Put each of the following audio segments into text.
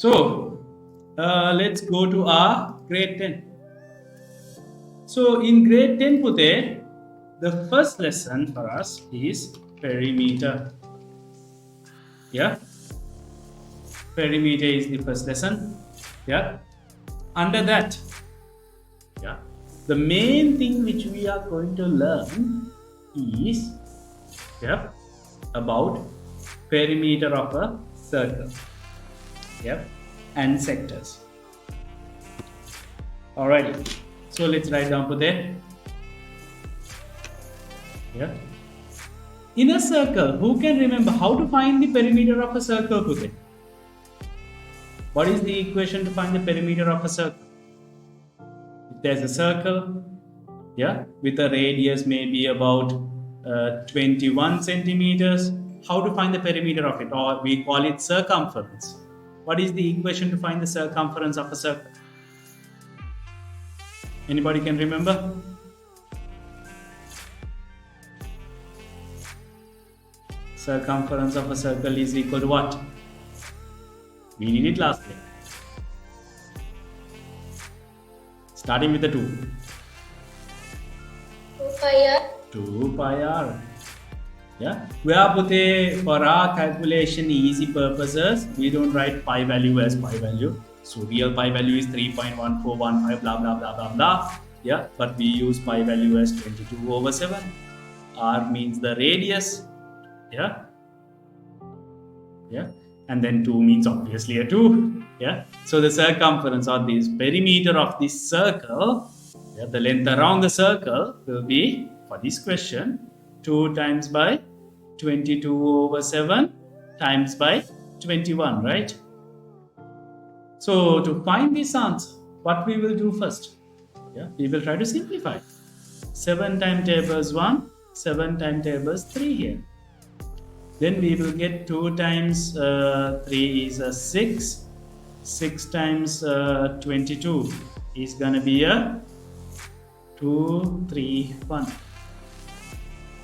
Let's go to our grade 10. So in grade 10 Pute, the first lesson for us is perimeter. Yeah, perimeter is the first lesson. Yeah, under that, yeah, the main thing which we are going to learn is about perimeter of a circle. And sectors. Alrighty, so let's write down for there. In a circle, who can remember how to find the perimeter of a circle today? What is the equation to find the perimeter of a circle? If there's a circle, with a radius maybe about 21 centimeters, how to find the perimeter of it? Or we call it circumference. What is the equation to find the circumference of a circle? Anybody can remember? Circumference of a circle is equal to what? We did it last day. Starting with the 2. 2 pi r. 2 pi r. Where Pute, for our calculation easy purposes, we don't write pi value as pi value. So real pi value is 3.1415 blah blah blah blah blah. But we use pi value as 22/7. R means the radius. And then 2 means obviously a 2. So the circumference or this perimeter of this circle, the length around the circle will be, for this question, 2 times by 22/7 times by 21, right? So to find this answer, what we will do first? We will try to simplify. 7 times tables 1, 7 times tables 3 here. Then we will get 2 times 3 is a 6. 6 times 22 is going to be a 231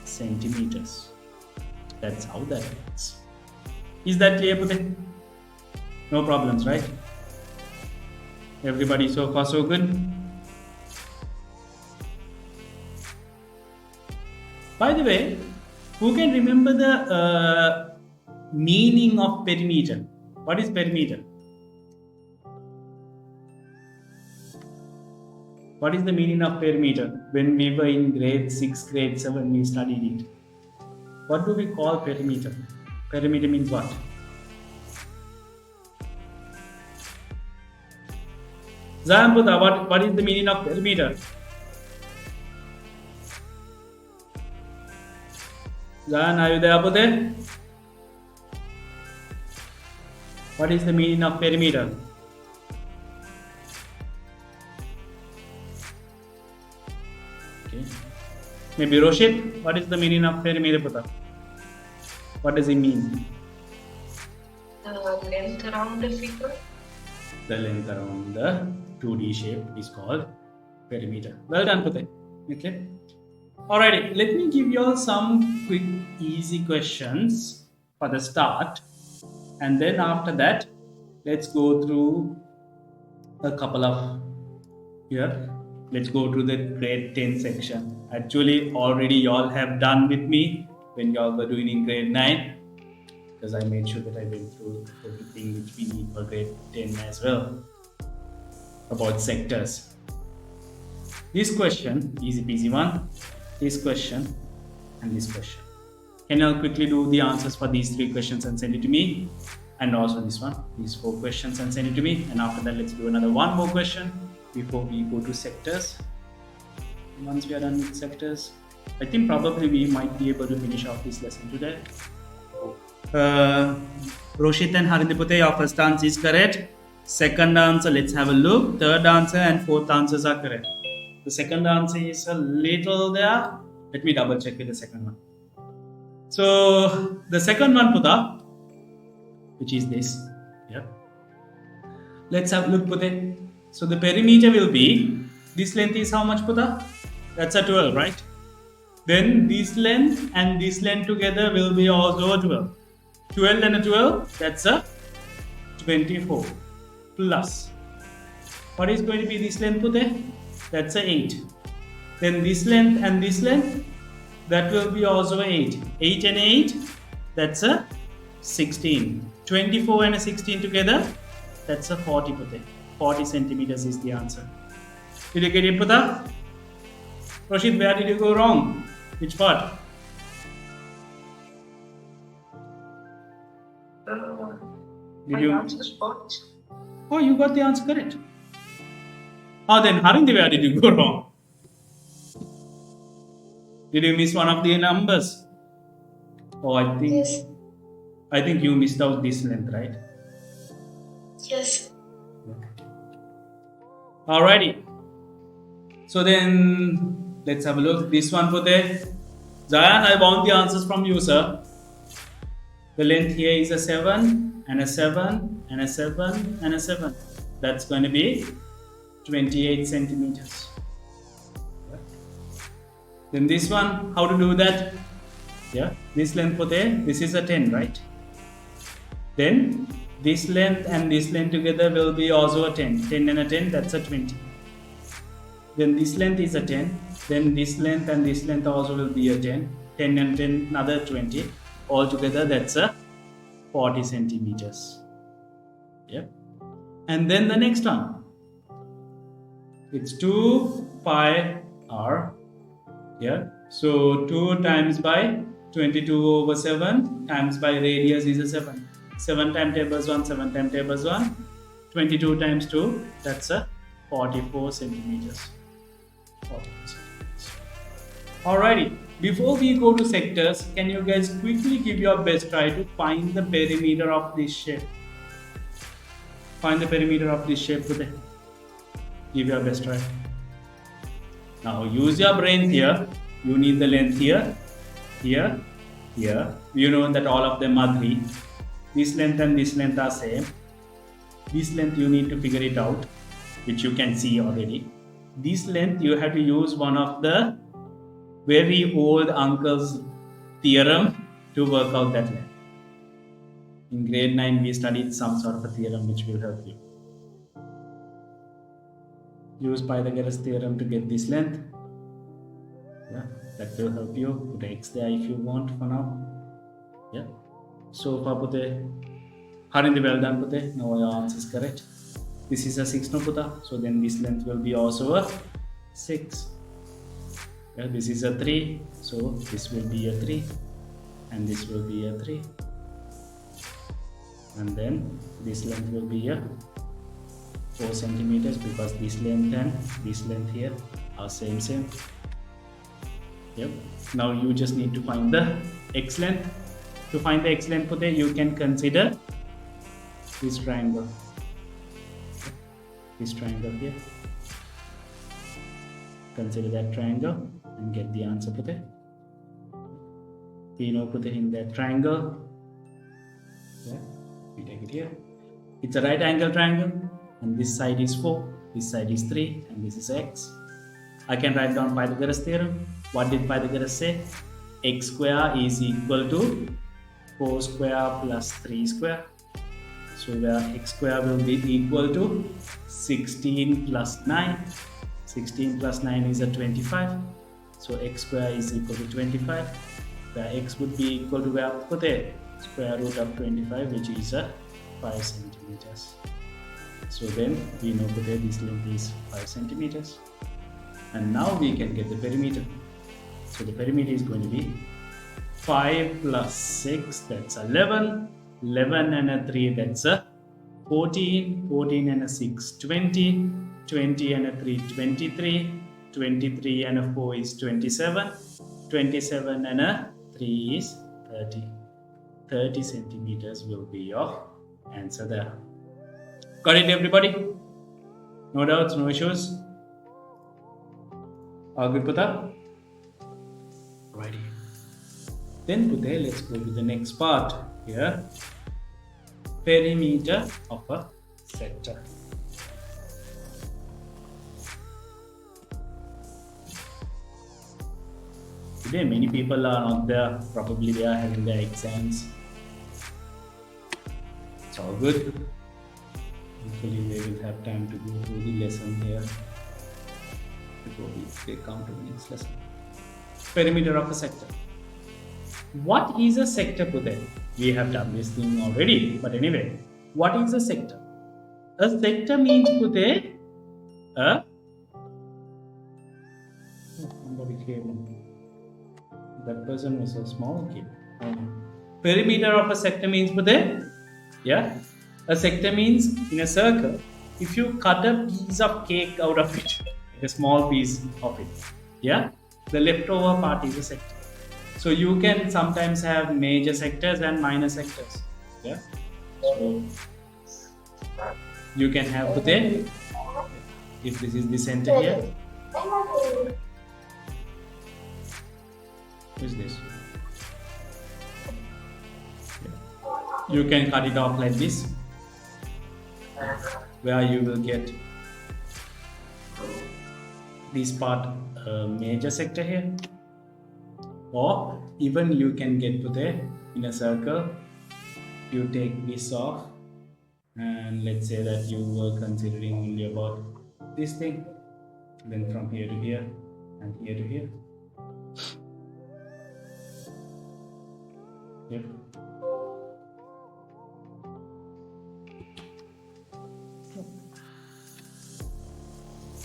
centimeters. That's how that works. Is that clear, Pute? No problems, right? Everybody so far so good? By the way, who can remember the meaning of perimeter? What is perimeter? What is the meaning of perimeter? When we were in grade 6, grade 7, we studied it. What do we call perimeter? Perimeter means what? Zahamputa, what is the meaning of perimeter? Zahan, are you there, Pute? What is the meaning of perimeter? Okay. Maybe Roshit, what is the meaning of perimeter, Puta? What does it mean? The length around the figure. The length around the 2D shape is called perimeter. Well done, Pute. Okay. Alrighty, let me give you all some quick, easy questions for the start. And then after that, let's go through a couple of let's go to the grade 10 section. Actually, already y'all have done with me when y'all were doing in grade 9, because I made sure that I went through everything which we need for grade 10 as well about sectors. This question, easy peasy one, this question and this question. Can you quickly do the answers for these 3 questions and send it to me? And also this one, these 4 questions and send it to me. And after that, let's do another 1 more question before we go to sectors. Once we are done with sectors, I think probably we might be able to finish off this lesson today. Roshit and Harindipute, your first answer is correct. Second answer, let's have a look. Third answer and fourth answers are correct. The second answer is a little there. Let me double check with the second one. So the second one, Puta, which is this. Let's have a look, Puta. So the perimeter will be, this length is how much, Puta? That's a 12, right? Then this length and this length together will be also a 12. 12 and a 12, that's a 24. plus. What is going to be this length Pute? That's a 8. Then this length and this length, that will be also 8. 8 and 8, that's a 16. 24 and a 16 together, that's a 40 Pute. 40 centimeters is the answer. Did you get it Puta? Rashid, where did you go wrong? Which part? Did you? Answer spot. Oh, you got the answer correct. Oh, then Harindi, where did you go wrong? Did you miss one of the numbers? Oh, Yes. I think you missed out this length, right? Yes. Alrighty. So then let's have a look. This one for there. Zayan, I want the answers from you, sir. The length here is a 7 and a 7 and a 7 and a 7. That's going to be 28 centimeters. Then this one, how to do that? Yeah, this length for there, this is a 10, right? Then this length and this length together will be also a 10. 10 and a 10, that's a 20. Then this length is a 10. Then this length and this length also will be a 10. 10 and 10, another 20. Altogether, that's a 40 centimeters. Yep. And then the next one. It's 2 pi r. Yeah. So 2 times by 22 over 7 times by radius is a 7. 7 times tables 1, 7 times tables 1. 22 times 2, that's a 44 centimeters. 44 centimeters. Alrighty. Before we go to sectors, can you guys quickly give your best try to find the perimeter of this shape? Find the perimeter of this shape today. Give your best try. Now use your brain here. You need the length here, here, here. You know that all of them are 3. This length and this length are same. This length you need to figure it out, which you can see already. This length you have to use one of the very old uncle's theorem to work out that length. In grade 9 we studied some sort of a theorem which will help you. Use Pythagoras theorem to get this length. Yeah, that will help you. Put X there if you want for now. Yeah. So far Pute, Harindi, well done Pute. Now your answer is correct. This is a 6 no Puta. So then this length will be also a 6. Yeah, this is a 3. So this will be a 3. And this will be a 3. And then this length will be a 4 centimeters because this length and this length here are same. Yep. Now you just need to find the x length. To find the x length today, you can consider this triangle. This triangle here. Consider that triangle and get the answer today. We know put it in that triangle. Yeah. We take it here. It's a right angle triangle. And this side is 4, this side is 3, and this is x. I can write down Pythagoras theorem. What did Pythagoras say? X square is equal to 4 square plus 3 square. So where x square will be equal to 16 plus 9. 16 plus 9 is a 25. So x square is equal to 25. Where x would be equal to where put a square root of 25, which is a 5 centimeters. So then we know that this length is 5 centimeters. And now we can get the perimeter. So the perimeter is going to be 5 plus 6, that's 11. 11 and a 3, that's a 14. 14 and a 6, 20. 20 and a 3, 23. 23 and a 4 is 27. 27 and a 3 is 30. 30 centimeters will be your answer there. Got it, everybody? No doubts, no issues? All good, Puta? Righty. Then, Puta, let's go to the next part here. Perimeter of a sector. Today, many people are not there. Probably they are having their exams. It's all good. Hopefully they will have time to go through the lesson here before they come to the next lesson. Perimeter of a sector. What is a sector, Pudel? We have done this thing already, but anyway, what is a sector? A sector means, Pudel, somebody came. That person was a small kid. Perimeter of a sector means, Pudel, yeah, a sector means in a circle. If you cut a piece of cake out of it, a small piece of it, yeah, the leftover part is a sector. So you can sometimes have major sectors and minor sectors. Yeah. So you can have today, if this is the center here. What is this? You can cut it off like this, where you will get this part major sector here, or even you can get to there in a circle. You take this off, and let's say that you were considering only about this thing, then from here to here and here to here. Yep.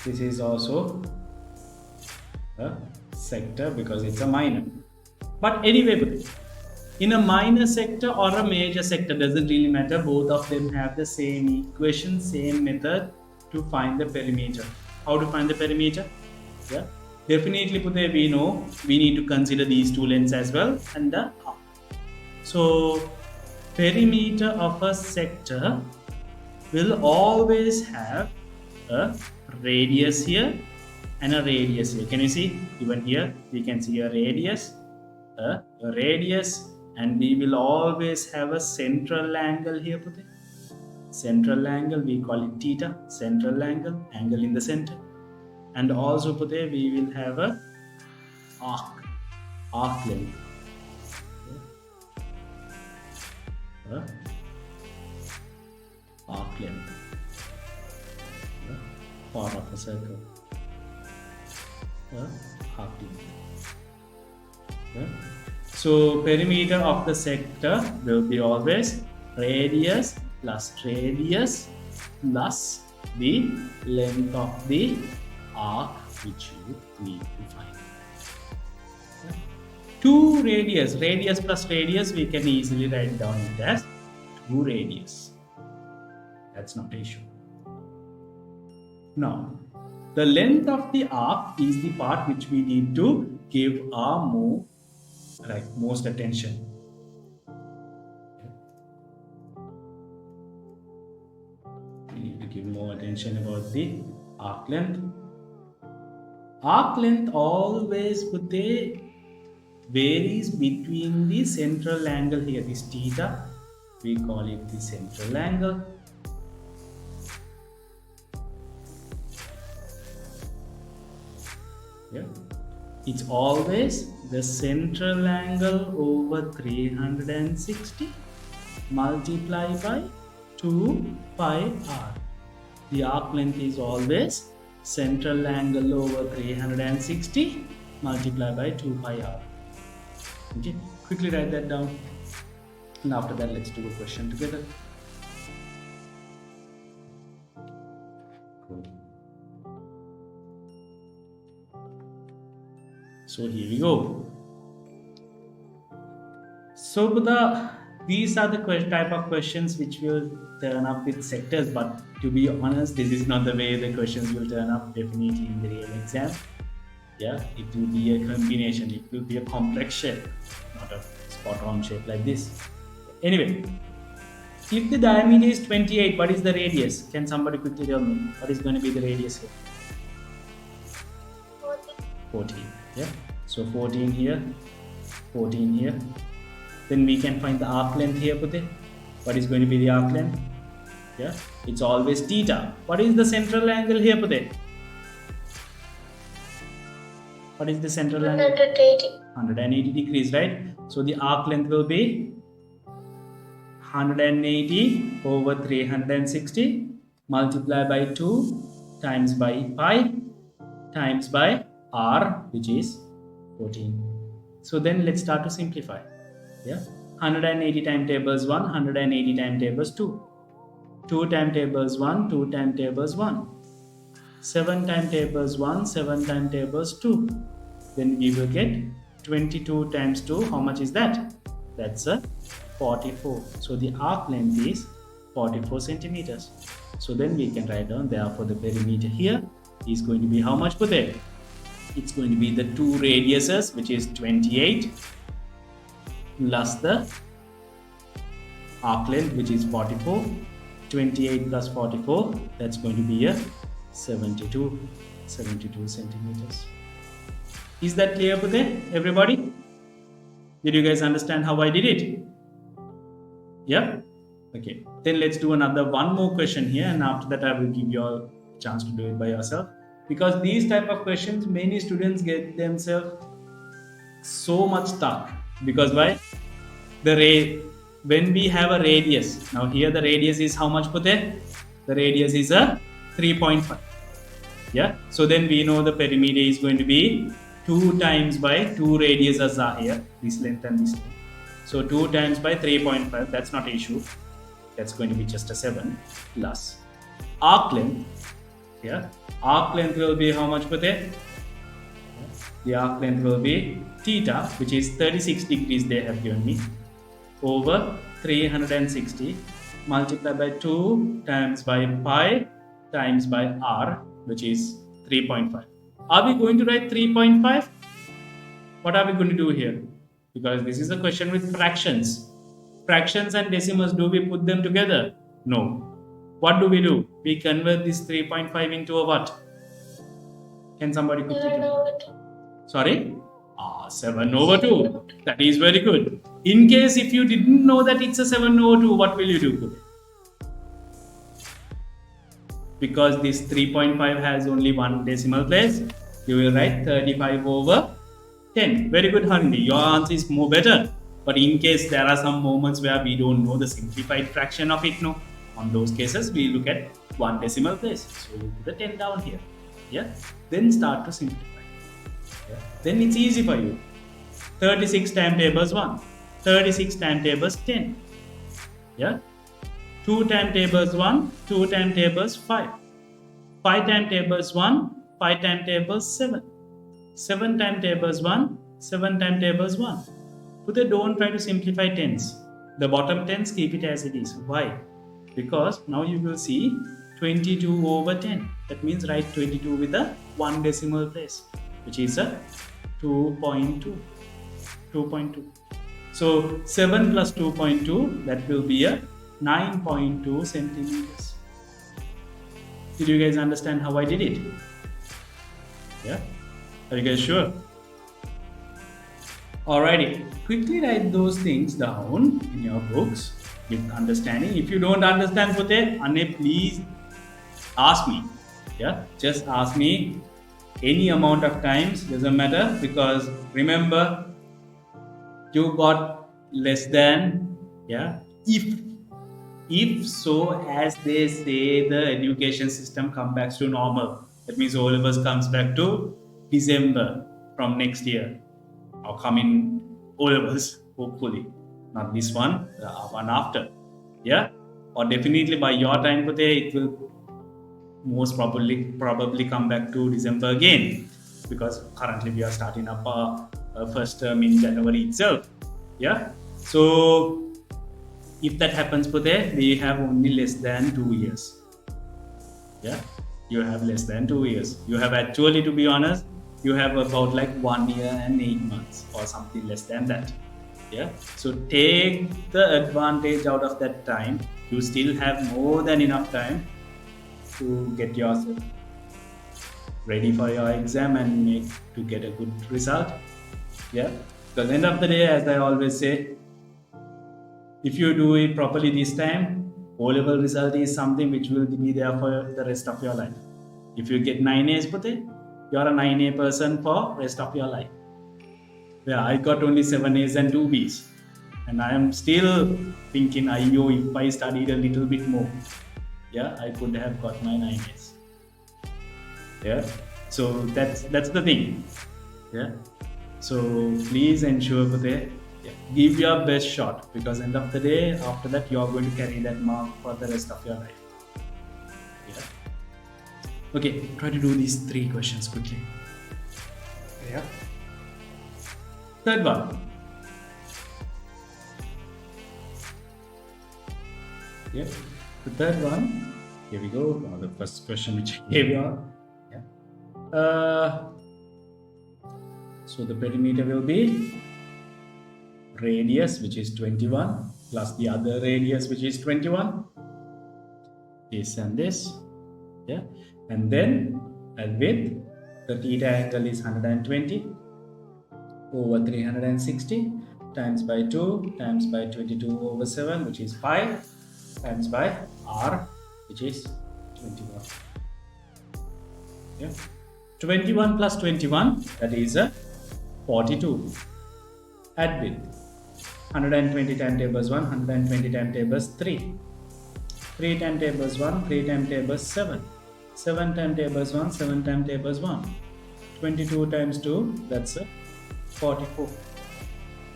This is also a sector because it's a minor. But anyway, in a minor sector or a major sector, doesn't really matter. Both of them have the same equation, same method to find the perimeter. How to find the perimeter? Yeah, definitely, we know we need to consider these two lengths as well and the arc. So, perimeter of a sector will always have a radius here and a radius here. Can you see? Even here we can see a radius, and we will always have a central angle here. Central angle, we call it theta. Central angle in the center, and also we will have a arc length. Arc length. Part of a circle. Arc length. So perimeter of the sector will be always radius plus the length of the arc which you need to find. 2 radius plus radius, we can easily write down it as 2 radius. That's not an issue. Now, the length of the arc is the part which we need to give our most attention. We need to give more attention about the arc length. Arc length always varies between the central angle here, this theta, we call it the central angle. Yeah. It's always the central angle over 360 multiplied by 2 pi r. The arc length is always central angle over 360 multiplied by 2 pi r. Okay, quickly write that down. And after that, let's do a question together. Cool. So here we go. So these are the type of questions which will turn up with sectors, but to be honest, this is not the way the questions will turn up definitely in the real exam. Yeah, it will be a combination, it will be a complex shape, not a spot on shape like this. Anyway, if the diameter is 28, what is the radius? Can somebody quickly tell me what is going to be the radius here? 14. Yeah, so 14 here, 14 here. Then we can find the arc length here. What is going to be the arc length? Yeah, it's always theta. What is the central angle here? What is the central angle? 180 degrees, right? So the arc length will be 180 over 360 multiply by 2 times by pi times by r, which is 14. So then let's start to simplify. Yeah, 180 timetables 1, 180 timetables 2. 2 timetables 1, 2 timetables 1. 7 timetables 1, 7 timetables 2. Then we will get 22 times 2. How much is that? That's a 44. So the arc length is 44 centimeters. So then we can write down, therefore the perimeter here is going to be how much per there? It's going to be the two radiuses, which is 28 plus the arc length, which is 44. 28 plus 44, that's going to be a 72 centimeters. Is that clear for there, everybody? Did you guys understand how I did it? Yeah? Okay. Then let's do one more question here, and after that I will give you a chance to do it by yourself. Because these type of questions, many students get themselves so much stuck. Because why? When we have a radius, now here the radius is how much per there? The radius is a 3.5. Yeah. So then we know the perimeter is going to be 2 times by 2 radiuses are here, this length and this length. So 2 times by 3.5, that's not an issue. That's going to be just a 7 plus arc length. Yeah. Arc length will be how much per there? The arc length will be theta, which is 36 degrees they have given me, over 360 multiplied by 2 times by pi times by r, which is 3.5. Are we going to write 3.5? What are we going to do here? Because this is a question with fractions. Fractions and decimals, do we put them together? No. What do? We convert this 3.5 into a what? Can somebody put it? Sorry? 7 over 2. That is very good. In case if you didn't know that it's a 7 over 2, what will you do? Because this 3.5 has only one decimal place, you will write 35 over 10. Very good, Harindi. Your answer is more better. But in case there are some moments where we don't know the simplified fraction of it, no. On those cases, we look at one decimal place. So you put a 10 down here. Yeah. Then start to simplify. Yeah. Then it's easy for you. 36 timetables 1. 36 timetables 10. Yeah. 2 timetables 1. 2 timetables 5. 5 timetables 1. 5 timetables 7. 7 timetables 1. 7 timetables 1. But they don't try to simplify tens. The bottom tens, keep it as it is. Why? Because now you will see 22 over 10. That means write 22 with a one decimal place, which is a 2.2. 2.2. So 7 plus 2.2, that will be a 9.2 centimeters. Did you guys understand how I did it? Yeah? Are you guys sure? Alrighty, quickly write those things down in your books with understanding. If you don't understand Pute, Ane, please ask me. Yeah, just ask me any amount of times, doesn't matter, because remember, you got less than, yeah, if so as they say the education system comes back to normal. That means all of us comes back to December from next year. Or coming all of us, hopefully. Not this one, the one after. Yeah? Or definitely by your time, Pute, it will most probably come back to December again. Because currently we are starting up our first term in January itself. Yeah? So, if that happens, Pute, we have only less than 2 years. Yeah? You have less than 2 years. You have actually, to be honest, you have about like 1 year and 8 months or something less than that. Yeah. So take the advantage out of that time. You still have more than enough time to get yourself ready for your exam and to get a good result. Yeah. Because end of the day, as I always say, if you do it properly this time, O-level result is something which will be there for the rest of your life. If you get 9 A's, Pute, you're a 9A person for rest of your life. Yeah, I got only 7 A's and 2 B's. And I am still thinking, if I studied a little bit more. yeah, I could have got my 9s. Yeah, so that's the thing. Yeah, so please ensure for that, yeah, give your best shot, because end of the day, after that, you're going to carry that mark for the rest of your life. Yeah. Okay, try to do these 3 questions quickly. Yeah. Third one. Yeah. The third one. Here we go. Now the first question which I gave you. Yeah. So the perimeter will be radius, which is 21, plus the other radius, which is 21. This and this. Yeah. And then width, the theta angle is 120 over 360 times by 2 times by 22 over 7, which is 5, times by r, which is 21. Yeah. 21 plus 21, that is a 42. Add width, 120 times tables 1, 120 times tables 3. 3 times tables 1, 3 times tables 7. 7 times tables 1, 7 times tables 1. 22 times 2, that's a 44.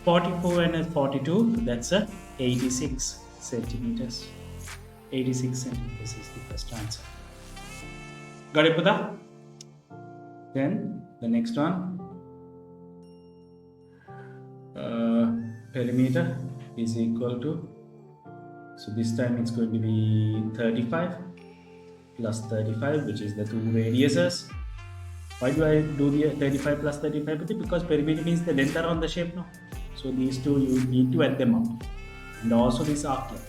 44 and a 42, that's a 86 centimeters. 86 centimeters is the first answer. Got it, Putha? Then the next one. Perimeter is equal to, so this time it's going to be 35 plus 35, which is the 2 radiuses. Why do I do the 35 plus 35? Because perimeter means the length around the shape, no? So these two you need to add them up. And also this arc length.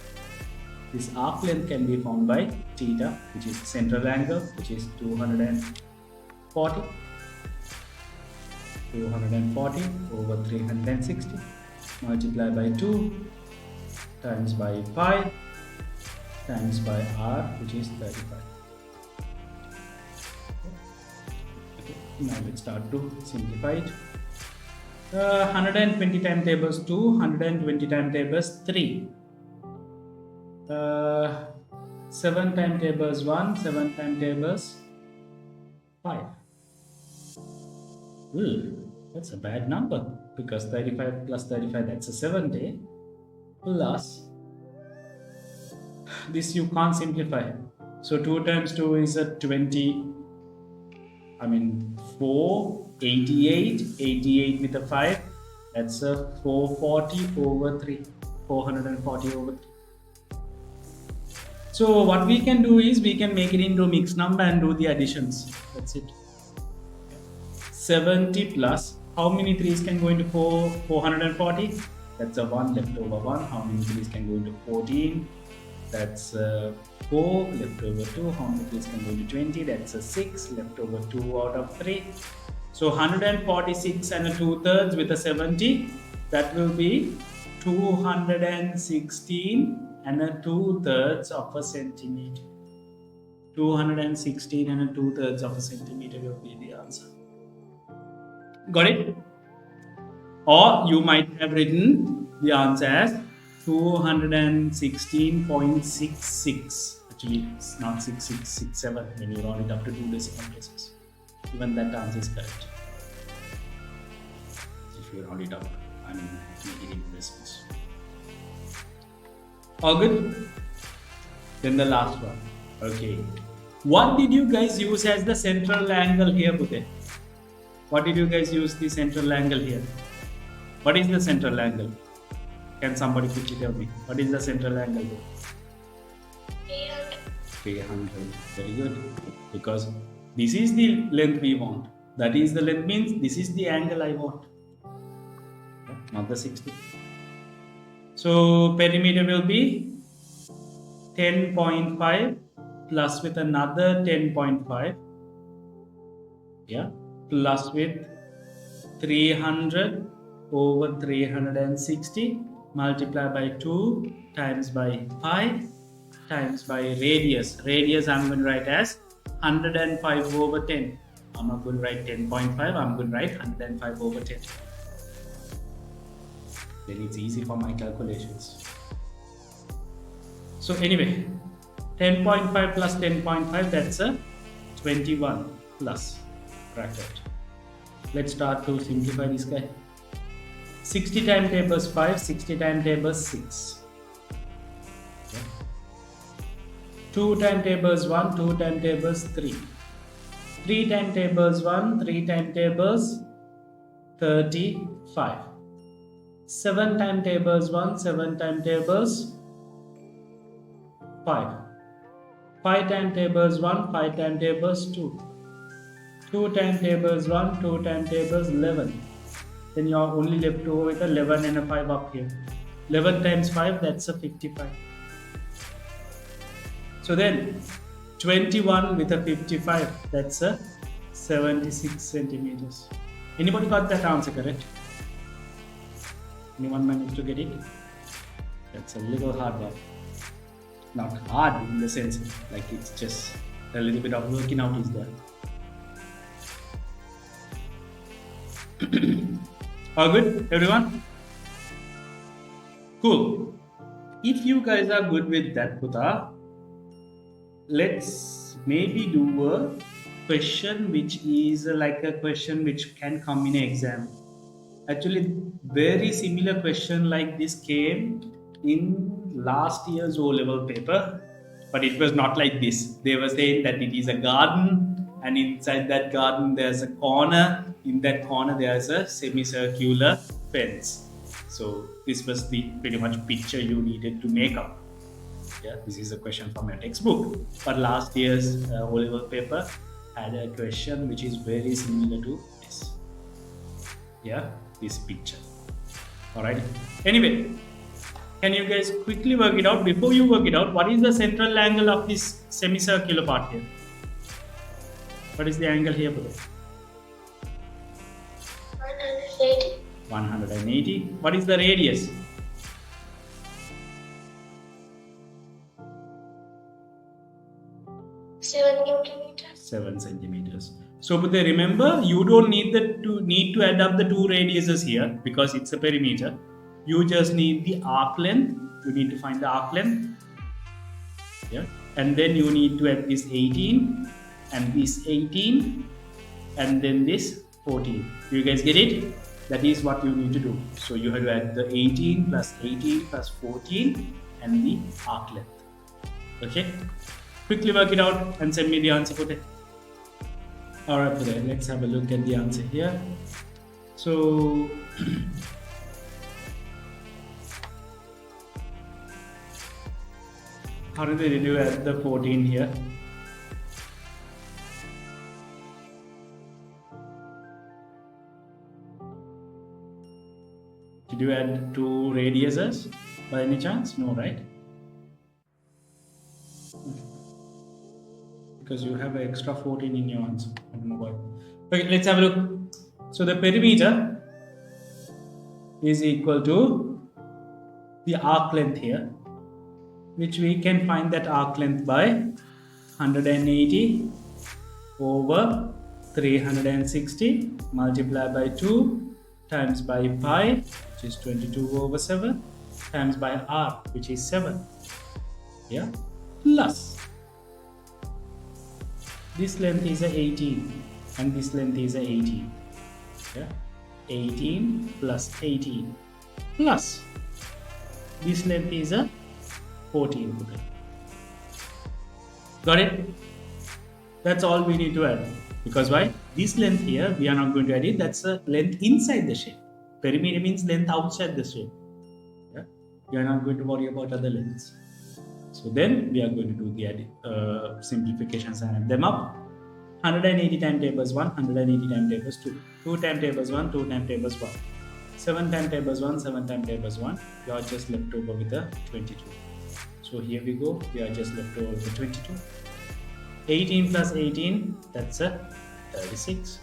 This arc length can be found by theta, which is central angle, which is 240. 240 over 360 multiplied by 2 times by 5 times by r, which is 35. Okay, now let's start to simplify it. 120 times tables 2, 120 times tables 3. 7 times tables 1, 7 times tables 5. That's a bad number, because 35 plus 35, that's a 70, plus this you can't simplify. So 2 times 2 is a 20, 4, 88, 88 with a 5, that's a 440 over 3, 440 over 3. So what we can do is, we can make it into a mixed number and do the additions. That's it. 70 plus, how many 3's can go into 440? That's a 1 left over 1. How many 3's can go into 14? That's 4 left over 2. How many 3's can go into 20? That's a 6 left over 2 out of 3. So 146 and a 2/3 with a 70, that will be 216 and a 2/3 of a centimeter. 216 and a 2/3 of a centimeter will be the answer. Got it? Or you might have written the answer as 216.66. Actually, it's not 6667 when you round it up to 2 decimal places. Even that answer is correct. If you round it up, make it into decimals. All good? Then the last one. Okay. What did you guys use as the central angle here, Pute? What did you guys use the central angle here? What is the central angle? Can somebody quickly tell me? What is the central angle here? 300. Very good. Because this is the length we want. That is the length, means this is the angle I want. Not the 60. So perimeter will be 10.5 plus with another 10.5. Yeah. Plus with 300 over 360 multiplied by 2 times by 5 times by radius. Radius I'm going to write as 105 over 10. I'm not going to write 10.5, I'm going to write 105 over 10. Then it's easy for my calculations. So anyway, 10.5 plus 10.5, that's a 21 plus bracket. Let's start to simplify this guy. 60 timetables 5, 60 timetables 6. 2 timetables 1, 2 timetables 3. 3 timetables 1, 3 timetables 35. 7 timetables 1, 7 timetables 5. 5 timetables 1, 5 timetables 2. 2 timetables 1, 2 timetables 11. Then you are only left over with 11 and a 5 up here. 11 times 5, that's a 55. So then 21 with a 55, that's a 76 centimeters. Anybody got that answer correct? Anyone managed to get it? That's a little hard one. Not hard in the sense like it's just a little bit of working out is there. All good, everyone? Cool. If you guys are good with that, Puta, let's maybe do a question which is like a question which can come in an exam. Actually, very similar question like this came in last year's O-level paper, but it was not like this. They were saying that it is a garden, and inside that garden there's a corner. In that corner there's a semicircular fence. So this was the pretty much picture you needed to make up. Yeah, this is a question from your textbook. But last year's O-level paper had a question which is very similar to this. Yeah, this picture. Alright. Anyway, can you guys quickly work it out? Before you work it out, what is the central angle of this semicircular part here? What is the angle here, brother? 180. 180. What is the radius? 7 centimeters. 7 centimeters. So, but remember, you don't need to add up the two radiuses here because it's a perimeter. You just need the arc length. You need to find the arc length. Yeah, and then you need to add this 18 and this 18 and then this 14. Do you guys get it? That is what you need to do. So you have to add the 18 plus 18 plus 14 and the arc length. Okay? Quickly work it out and send me the answer for that. Alright, for that, let's have a look at the answer here. So how did they do at the 14 here? Did you add two radiuses by any chance? No, right? Because you have an extra 14 in your answer. I don't know why. Okay, let's have a look. So the perimeter is equal to the arc length here, which we can find that arc length by 180 over 360 multiplied by 2 times by pi, which is 22 over 7, times by r, which is 7. Yeah, plus this length is a 18 and this length is a 18. Yeah, 18 plus 18 plus this length is a 14. Got it? That's all we need to add. Because why? This length here, we are not going to add it. That's a length inside the shape. Perimeter means length outside the shape. Yeah? We are not going to worry about other lengths. So then we are going to do the simplifications and add them up. 180 timetables 1, 180 timetables 2. 2 timetables 1, 2 timetables 1. 7 timetables 1, 7 timetables 1. You are just left over with a 22. So here we go, we are just left over with 22. 18 plus 18, that's a 36.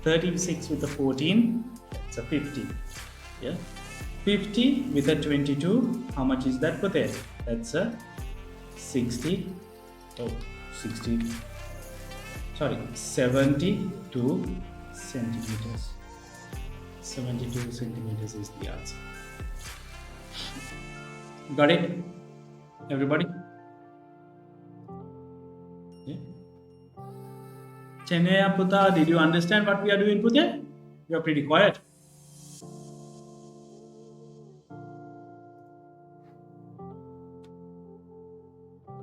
36 with a 14, that's a 50. Yeah, 50 with a 22, how much is that for there? That's a 72 centimeters. 72 centimeters is the answer. Got it? Everybody? Chenaya Puta, did you understand what we are doing today? You are pretty quiet.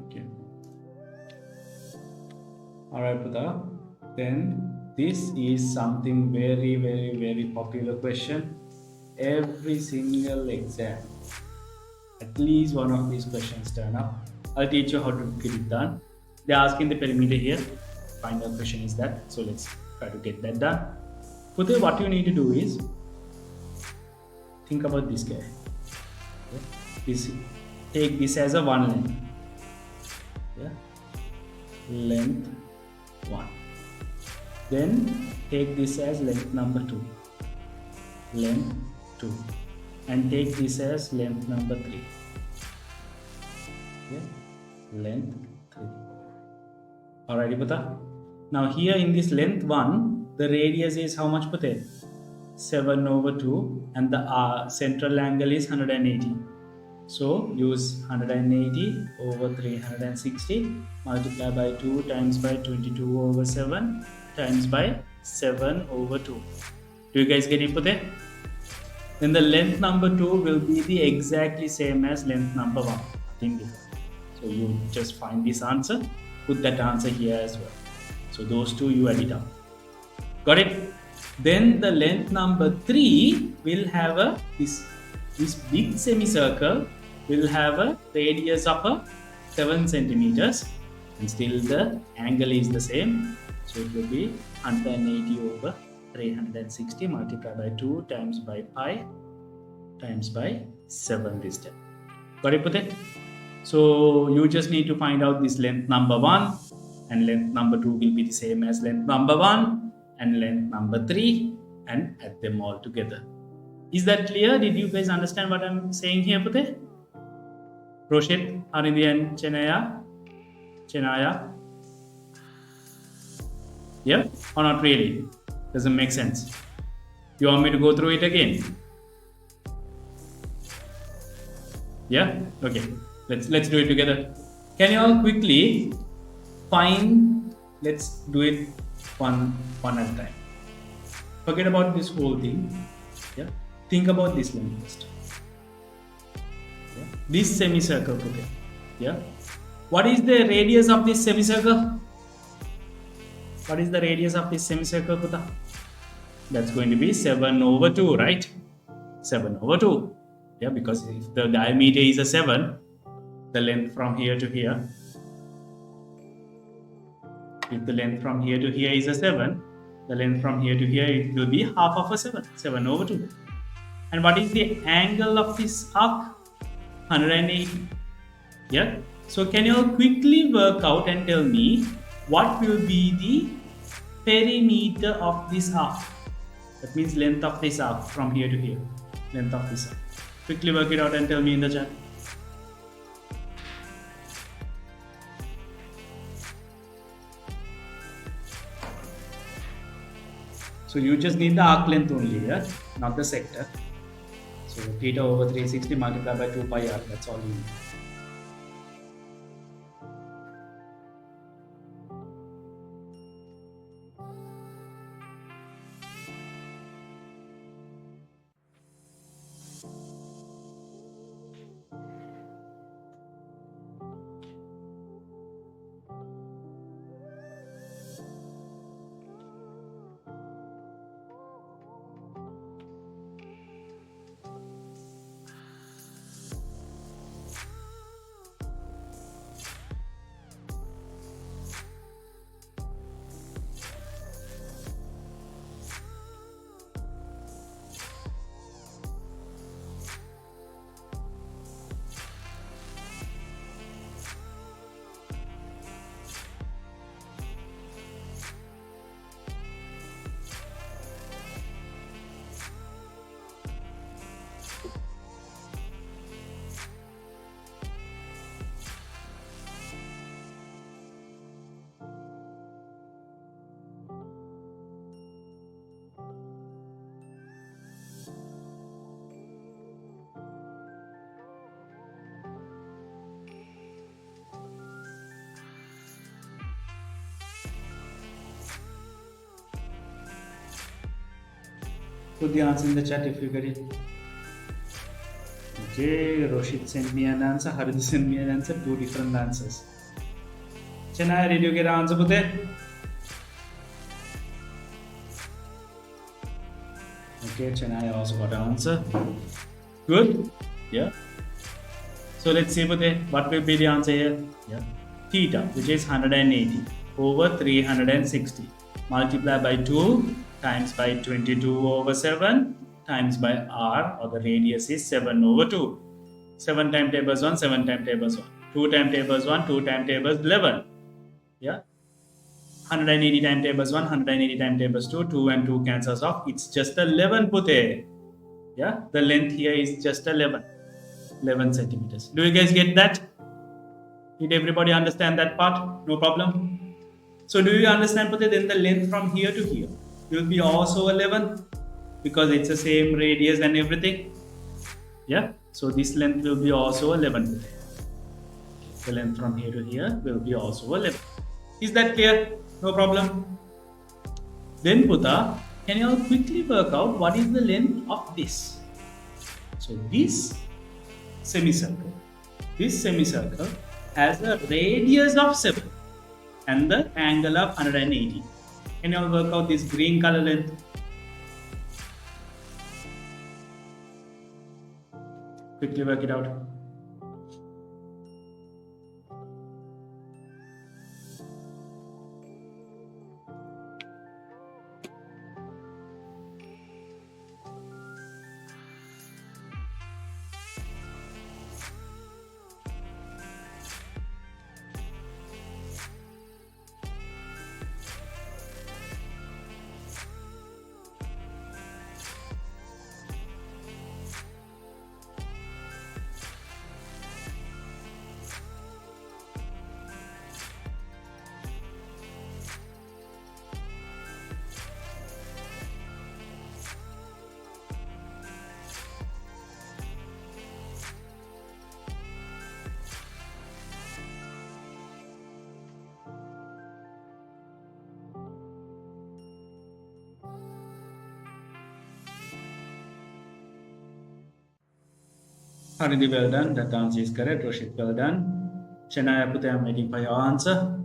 Okay. Alright, Puta. Then this is something very, very, very popular question. Every single exam, at least one of these questions turn up. I'll teach you how to get it done. They're asking the perimeter here. Final question is that. So let's try to get that done. Puthe, what you need to do is think about this guy. Okay? Take this as a one length. Yeah? Length 1. Then take this as length number 2. Length 2. And take this as length number 3. Okay? Length 3. Alrighty, Putha. Now here in this length 1, the radius is how much, Putha? 7 over 2, and the central angle is 180. So use 180 over 360, multiply by 2 times by 22 over 7 times by 7 over 2. Do you guys get it, Putha? Then the length number 2 will be the exactly same as length number 1. Nothing different. So you just find this answer, put that answer here as well. So those two you add it up. Got it? Then the length number 3 will have this big semicircle will have a radius of 7 centimeters, and still the angle is the same. So it will be 180 over 360 multiplied by 2 times by pi times by 7 this time. Got it, Puthe? So you just need to find out this length number 1, and length number 2 will be the same as length number 1 and length number 3, and add them all together. Is that clear? Did you guys understand what I'm saying here, Puthe? Roshit, Harindian, Chenaya? Yeah? Or not really? Doesn't make sense. You want me to go through it again? Yeah? Okay. Let's do it together. Can you all quickly find, let's do it one at a time. Forget about this whole thing. Yeah? Think about this length first. Yeah? This semicircle, okay. Yeah? What is the radius of this semicircle? What is the radius of this semicircle, Putha? That's going to be 7 over 2, right? 7 over 2. Yeah, because if the diameter is a 7, the length from here to here, if the length from here to here is a 7, the length from here to here, it will be half of a 7, 7 over 2. And what is the angle of this arc? 180. Yeah. So can you all quickly work out and tell me what will be the perimeter of this arc? That means length of this arc from here to here. Length of this arc. Quickly work it out and tell me in the chat. So you just need the arc length only here, not the sector. So theta over 360 multiplied by 2 pi r, that's all you need. Put the answer in the chat if you get it. Okay, Roshit sent me an answer. Harid sent me an answer. Two different answers. Chennai, did you get an answer, Pute? Okay, Chennai also got an answer. Good. Yeah. So let's see, Pute, what will be the answer here? Yeah. Theta, which is 180 over 360. Multiply by 2 times by 22 over 7 times by r, or the radius is 7 over 2. 7 times tables 1, 7 times tables 1. 2 times tables 1, 2 times tables 11. Yeah. 180 times tables 1, 180 times tables 2. 2 and 2 cancels off. It's just 11, Pute. Yeah. The length here is just 11 centimeters. Do you guys get that? Did everybody understand that part? No problem. So do you understand, Pute? Then the length from here to here will be also 11 because it's the same radius and everything. Yeah. So this length will be also 11, Pute. The length from here to here will be also 11. Is that clear? No problem. Then, Puta, can you all quickly work out what is the length of this? So this semicircle has a radius of 7 and the angle of 180. Can you all work out this green color length? Quickly work it out. Haridhi, well done. That answer is correct. Roshit, well done. Chennai, Pute, I'm waiting for your answer.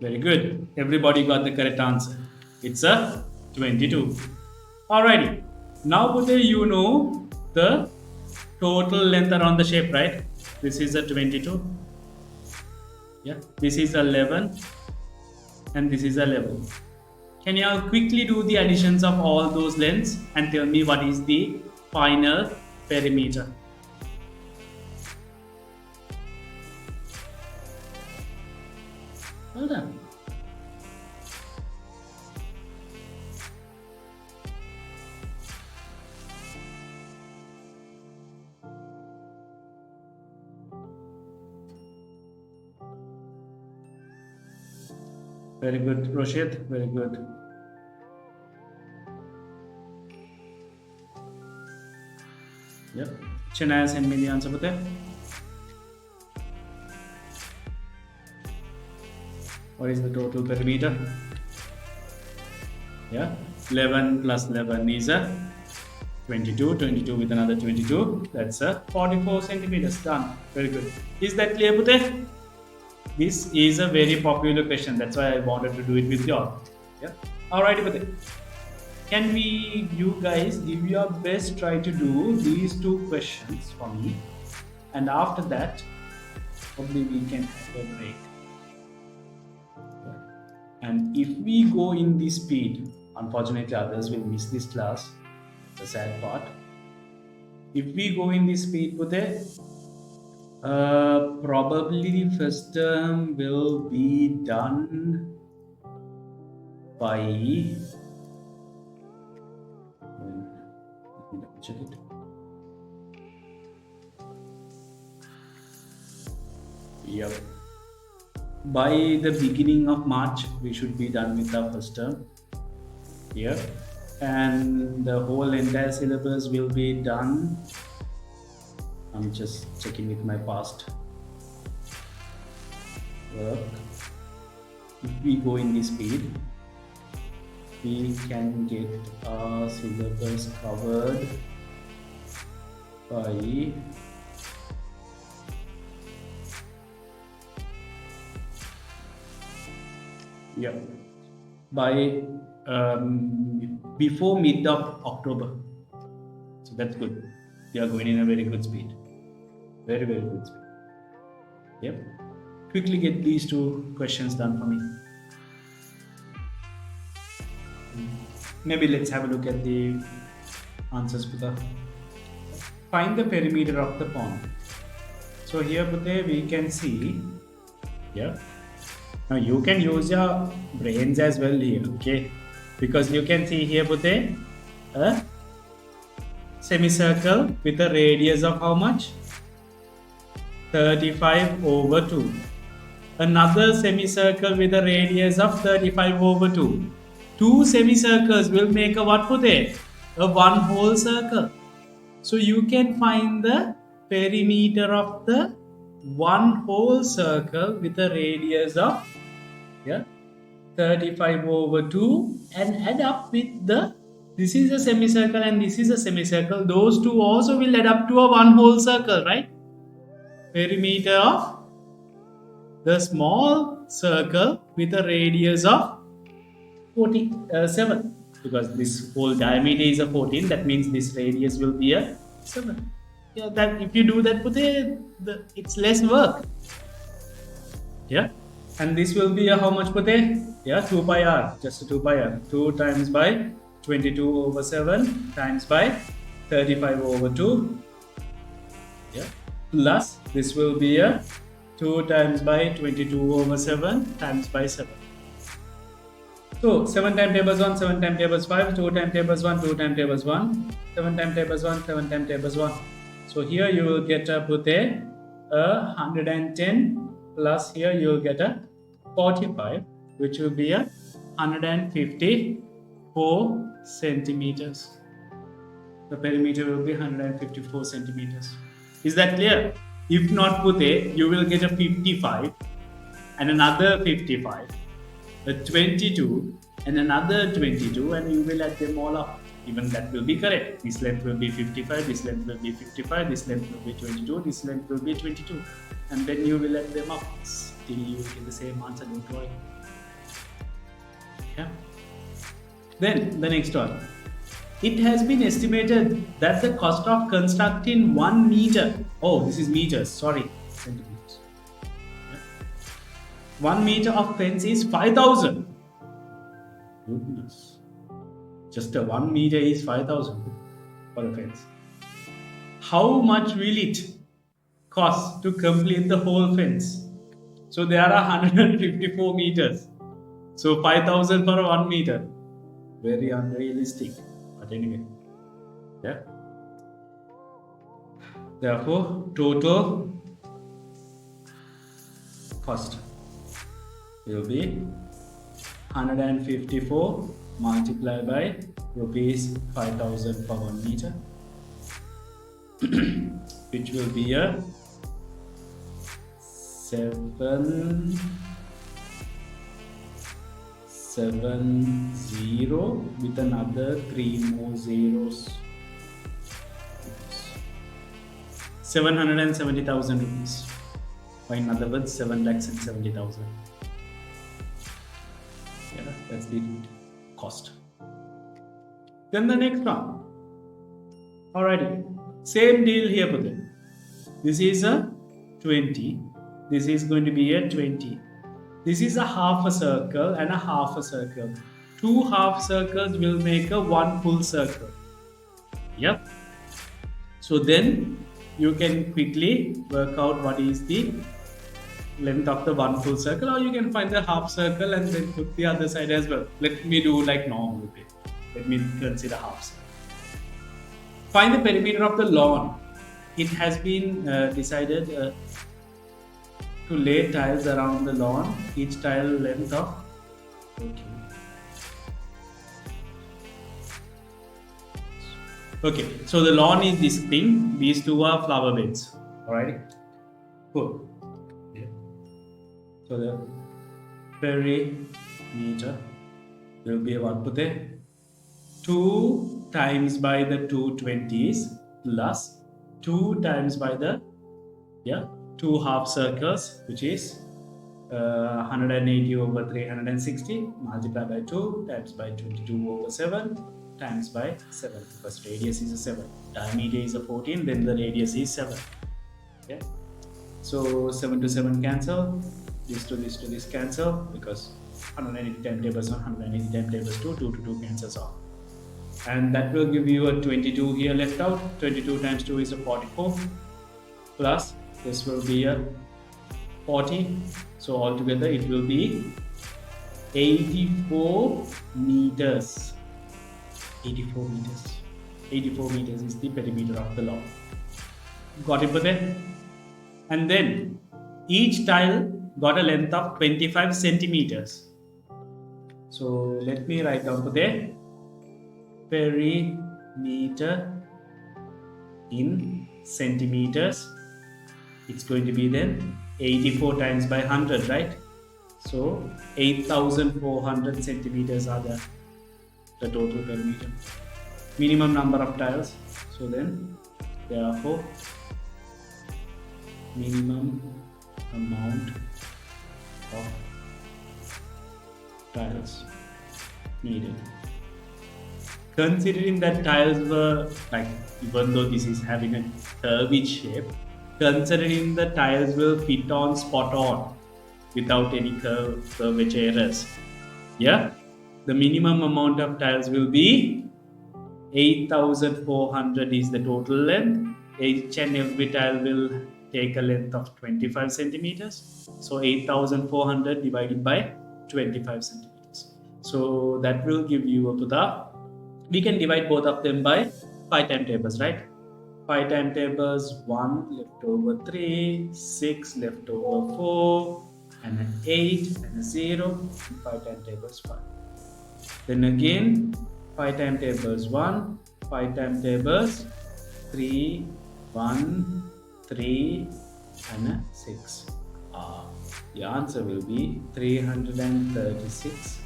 Very good. Everybody got the correct answer. It's a 22. Alrighty. Now, Pute, you know the total length around the shape, right? This is a 22. Yeah. This is 11. And this is 11. Can you all quickly do the additions of all those lengths and tell me what is the final perimeter? Well done. Very good, Roshit. Very good. Yep. Chennai, send me the answer, Pute. What is the total perimeter? Yeah. 11 plus 11 is a 22. 22 with another 22. That's a 44 centimeters. Done. Very good. Is that clear, Pute? This is a very popular question. That's why I wanted to do it with you all. Yeah. Alrighty, Pute. Can you guys give your best try to do these two questions for me? And after that, probably we can have a break. Yeah. And if we go in this speed, unfortunately others will miss this class. It's a sad part. If we go in this speed, Pute, probably first term will be done by, let me check it. Yep. By the beginning of March, we should be done with the first term. Here. And the whole entire syllabus will be done. I'm just checking with my past. work. If we go in this speed, we can get our syllabus covered by by before mid of October. So that's good. We are going in a very good speed. Very, very good speed. Yep. Quickly get these two questions done for me. Maybe let's have a look at the answers, Putha. Find the perimeter of the pond. So here, Putha, we can see. Yeah. Now you can use your brains as well here, okay? Because you can see here, Putha, a semicircle with a radius of how much? 35/2. Another semicircle with a radius of 35/2. Two semicircles will make a what, Putha? A one whole circle. So you can find the perimeter of the one whole circle with a radius of 35/2 and add up with this is a semicircle and this is a semicircle. Those two also will add up to a one whole circle, right? Perimeter of the small circle with a radius of 47, because this whole diameter is a 14, that means this radius will be a 7. Yeah, that if you do that, it's less work. Yeah, and this will be a how much, Puthe? Yeah, 2 pi r, just a 2 pi r. 2 times by 22/7 times by 35/2. Yeah, plus this will be a 2 times by 22/7 times by 7. So 7 times tables 1, 7 times tables 5, 2 times tables 1, 2 times tables 1, 7 times tables 1, 7 times tables 1. So here you will get a 110 plus here you will get a 45, which will be a 154 centimeters. The perimeter will be 154 centimeters. Is that clear? If not, Puthe, you will get a 55 and another 55, a 22 and another 22, and you will add them all up. Even that will be correct. This length will be 55, this length will be 55, this length will be 22, this length will be 22. And then you will add them up till you get the same answer, don't worry. Yeah. Then the next one. It has been estimated that the cost of constructing 1 meter, oh, this is meters, sorry, centimeters. 1 meter of fence is 5,000. Goodness. Just a 1 meter is 5,000 for a fence. How much will it cost to complete the whole fence? So there are 154 meters. So 5,000 for a 1 meter. Very unrealistic. But anyway. Yeah. Therefore, total cost will be 154 multiplied by rupees 5,000 per 1 meter, which will be a 770 with another 3 more zeros. 770,000 rupees. Or in other words, 7,70,000. Yeah, that's the cost. Then the next one. Alrighty, same deal here, Puthe. This is a 20. This is going to be a 20. This is a half a circle and a half a circle. 2 half circles will make a 1 full circle. Yep. So then you can quickly work out what is the length of the 1 full circle, or you can find the half circle and then put the other side as well. Let me do like normal. Let me consider half circle. Find the perimeter of the lawn. It has been decided to lay tiles around the lawn, each tile length of okay, so the lawn is this thing, these two are flower beds. Alright, cool. Yeah. So the perimeter will be what, Pute? 2 times by the 220s plus 2 times by the 2 half circles, which is 180 over 360 multiplied by 2 times by 22 over 7 times by 7, because radius is a 7, diameter is a 14, then the radius is 7. Okay, so 7 to 7 cancel, this to this cancel, because 180 times tables 1, 180 times tables 2, 2 to 2 cancels off, and that will give you a 22 here left out. 22 times 2 is a 44, plus this will be a 40, so altogether it will be 84 meters. 84 meters. 84 meters is the perimeter of the lawn. Got it, Pute? And then each tile got a length of 25 centimeters. So let me write down, Pute. Perimeter in centimeters. It's going to be then 84 times by 100, right? So 8,400 centimeters are the total perimeter. Minimum number of tiles. So then, therefore, minimum amount of tiles needed. Considering that tiles were like, even though this is having a curved shape, considering the tiles will fit on spot on without any curvature errors. Yeah, the minimum amount of tiles will be 8,400 is the total length. Each and every tile will take a length of 25 centimeters. So 8,400 divided by 25 centimeters. So that will give you we can divide both of them by 5 timetables, right? 5 timetables, 1 left over 3, 6 left over 4, and an 8 and a 0, and 5 timetables 5. Then again 5 timetables 1, 5 timetables 3, 1, 3, and a 6. The answer will be 336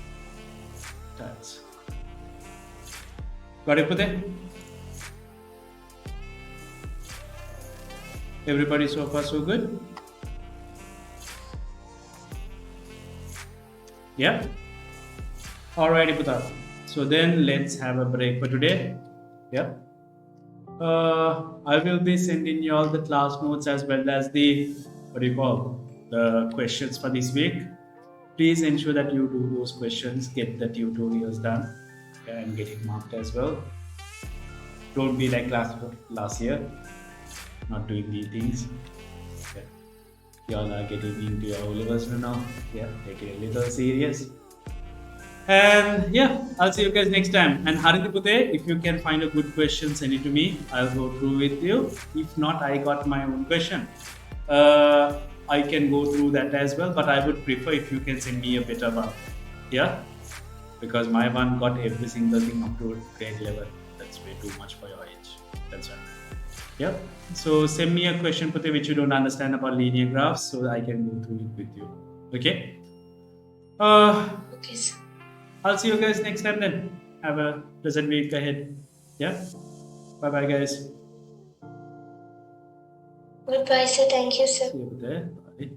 tiles. Got it, Pute? Everybody so far so good? Yeah? Alrighty, Pute. So then let's have a break for today. Yeah? I will be sending you all the class notes as well as the questions for this week. Please ensure that you do those questions, get the tutorials done, and get it marked as well. Don't be like last year, not doing the things. Yeah. Y'all are getting into your O-levels now. Yeah, take it a little serious. And yeah, I'll see you guys next time. And Harinti Pute, if you can find a good question, send it to me. I'll go through with you. If not, I got my own question. I can go through that as well, but I would prefer if you can send me a better one. Yeah, because my one got every single thing up to grade level. That's way too much for your age. That's right. Yep. So send me a question, Pute, which you don't understand about linear graphs, so I can go through it with you. Okay. Okay, sir. I'll see you guys next time then. Have a pleasant week ahead. Yeah. Bye bye, guys. Goodbye, sir. Thank you, sir. See you there. Bye.